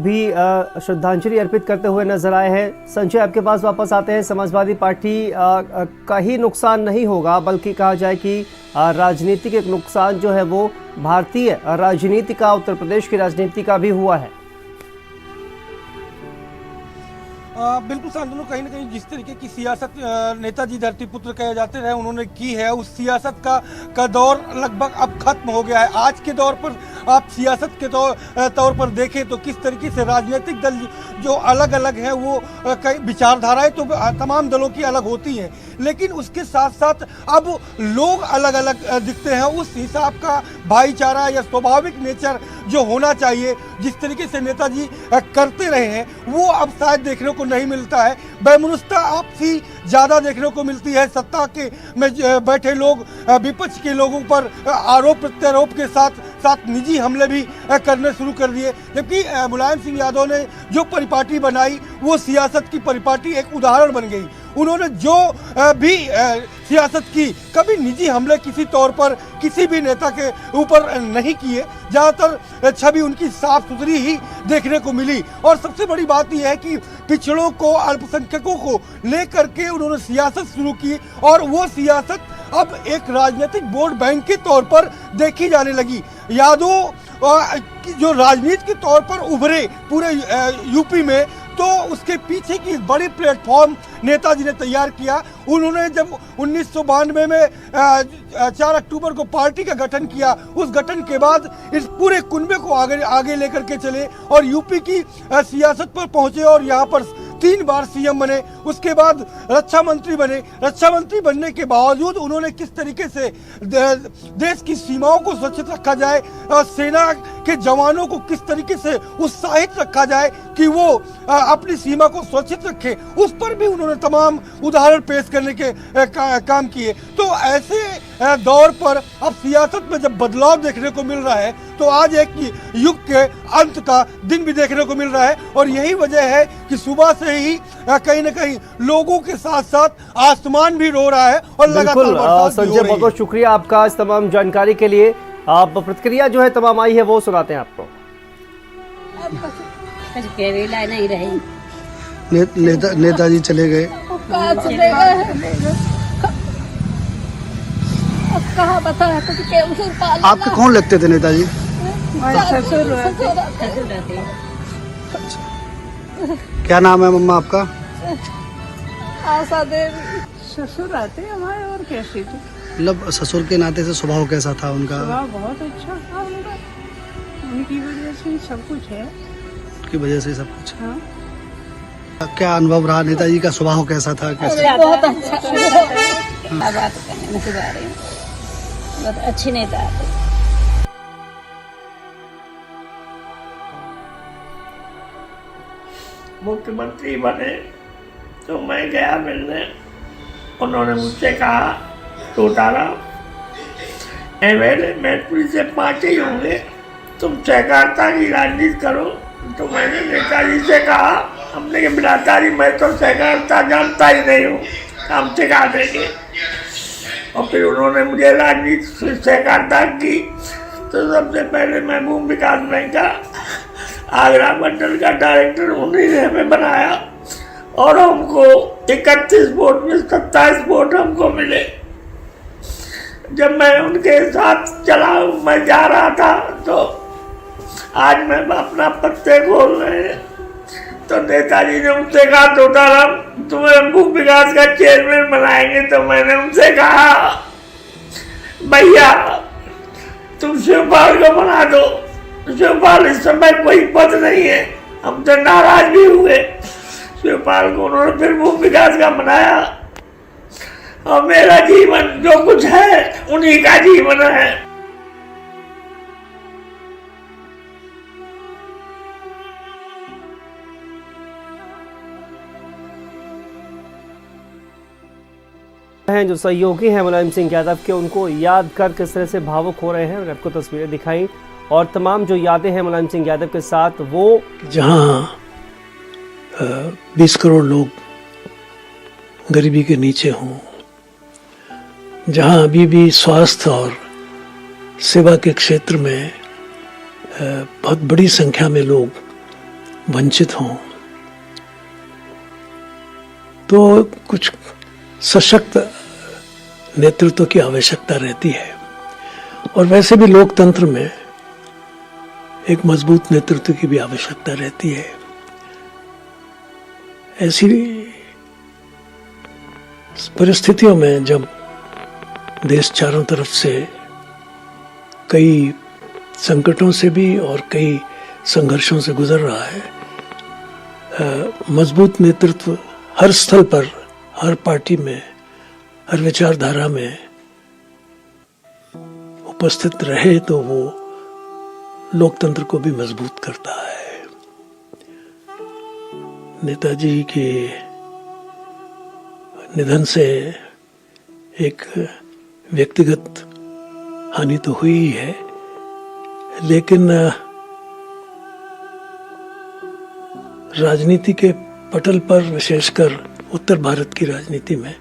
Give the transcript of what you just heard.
भी श्रद्धांजलि अर्पित करते हुए नजर आए हैं। संजय, आपके पास वापस आते हैं। समाजवादी पार्टी का ही नुकसान नहीं होगा, बल्कि कहा जाए कि राजनीतिक एक नुकसान जो है वो भारतीय राजनीति का, उत्तर प्रदेश की राजनीति का भी हुआ है। बिल्कुल शांतनु, कहीं ना कहीं जिस तरीके की सियासत नेताजी धरतीपुत्र कहे जाते रहे उन्होंने की है, उस सियासत का दौर लगभग अब खत्म हो गया है। आज के दौर पर आप सियासत के तौर पर देखें तो किस तरीके से राजनीतिक दल जो अलग अलग हैं वो कई विचारधाराएं तो तमाम दलों की अलग होती हैं, लेकिन उसके साथ साथ अब लोग अलग अलग दिखते हैं। उस हिसाब का भाईचारा या स्वाभाविक नेचर जो होना चाहिए, जिस तरीके से नेताजी करते रहे हैं, वो अब शायद देखने को नहीं मिलता है। वैमनस्यता आपसी ज़्यादा देखने को मिलती है। सत्ता के में बैठे लोग विपक्ष के लोगों पर आरोप प्रत्यारोप के साथ साथ निजी हमले भी करने शुरू कर दिए, जबकि मुलायम सिंह यादव ने जो परिपाटी बनाई वो सियासत की परिपाटी एक उदाहरण बन गई। उन्होंने जो भी सियासत की, कभी निजी हमले किसी तौर पर किसी भी नेता के ऊपर नहीं किए। ज़्यादातर छवि उनकी साफ सुथरी ही देखने को मिली। और सबसे बड़ी बात यह है कि पिछड़ों को, अल्पसंख्यकों को लेकर के उन्होंने सियासत शुरू की, और वो सियासत अब एक राजनीतिक वोट बैंक के तौर पर देखी जाने लगी। यादव जो राजनीति के तौर पर उभरे पूरे यूपी में, तो उसके पीछे की बड़ी प्लेटफॉर्म नेताजी ने तैयार किया। उन्होंने जब 1992 में 4 अक्टूबर को पार्टी का गठन किया, उस गठन के बाद इस पूरे कुनबे को आगे लेकर के चले और यूपी की सियासत पर पहुंचे और यहाँ पर 3 बार सीएम बने। उसके बाद रक्षा मंत्री बने। रक्षा मंत्री बनने के बावजूद उन्होंने किस तरीके से देश की सीमाओं को सुरक्षित रखा जाए, सेना के जवानों को किस तरीके से उत्साहित रखा जाए कि वो अपनी सीमा को सुरक्षित रखे, उस पर भी उन्होंने तमाम उदाहरण पेश करने के काम किए। तो ऐसे दौर पर अब सियासत में जब बदलाव देखने को मिल रहा है, तो आज एक युग के अंत का दिन भी देखने को मिल रहा है। और यही वजह है कि सुबह से ही कहीं न कहीं लोगों के साथ साथ आसमान भी रो रहा है और लगातार संजय, बहुत बहुत शुक्रिया आपका इस तमाम जानकारी के लिए। आप प्रतिक्रिया जो है तमाम आई है वो सुनाते हैं आपको। नहीं रही, नेताजी चले गए, कहाँ बताया आपके कौन लगते थे नेताजी? ससुर क्या नाम है मम्मा आपका? आशा देवी। ससुर आते हमारे, और कैसे थे? मतलब ससुर के नाते से स्वभाव कैसा था उनका? स्वभाव बहुत अच्छा था उनका, उनकी वजह से सब कुछ है। की वजह से सब कुछ। हाँ। क्या अनुभव रहा, नेताजी का स्वभाव कैसा था? कैसे? बहुत अच्छा बात करने के बारे में, बहुत अच्छे नेता थे। मुख्यमंत्री बने तो मैं गया मिलने, उन्होंने मुझसे कहा टोटाराम एमएलए मैनपुरी से 5 ही होंगे, तुम सहकारिता की राजनीति करो। तो मैंने नेताजी से कहा, हमने के बिरादारी, मैं तो सहकारिता जानता ही नहीं हूँ, हम सिखा देंगे। और फिर उन्होंने मुझे राजनीति से सहकारिता की। तो सबसे पहले महबूब विकास बैंक का आगरा मंडल का डायरेक्टर उन्हीं ने हमें बनाया, और हमको 31 वोट में 27 वोट हमको मिले। जब मैं उनके साथ चला, मैं जा रहा था, तो आज मैं अपना पत्ते खोल रहे हैं, तो नेताजी ने उनसे कहा टोटाराम तुम्हें भूख विकास का चेयरमैन बनाएंगे। तो मैंने उनसे कहा भैया तुम शिवपाल को बना दो, शिवपाल इस समय कोई पद नहीं है। हम तो नाराज भी हुए। शिवपाल को उन्होंने फिर भूख विकास का बनाया, और मेरा जीवन जो कुछ है उन्हीं का जीवन है। हैं जो सहयोगी हैं मुलायम सिंह यादव के, उनको याद कर किस तरह से भावुक हो रहे हैं। और आपको तस्वीरें दिखाई, और तमाम जो यादें हैं मुलायम सिंह यादव के साथ, वो जहाँ 20 करोड़ लोग गरीबी के नीचे हों, जहाँ अभी भी स्वास्थ्य और सेवा के क्षेत्र में बहुत बड़ी संख्या में लोग वंचित हों, तो कुछ सशक्त नेतृत्व की आवश्यकता रहती है। और वैसे भी लोकतंत्र में एक मजबूत नेतृत्व की भी आवश्यकता रहती है। ऐसी परिस्थितियों में जब देश चारों तरफ से कई संकटों से भी और कई संघर्षों से गुजर रहा है, मजबूत नेतृत्व हर स्थल पर, हर पार्टी में, हर विचारधारा में उपस्थित रहे तो वो लोकतंत्र को भी मजबूत करता है। नेताजी के निधन से एक व्यक्तिगत हानि तो हुई ही है, लेकिन राजनीति के पटल पर, विशेषकर उत्तर भारत की राजनीति में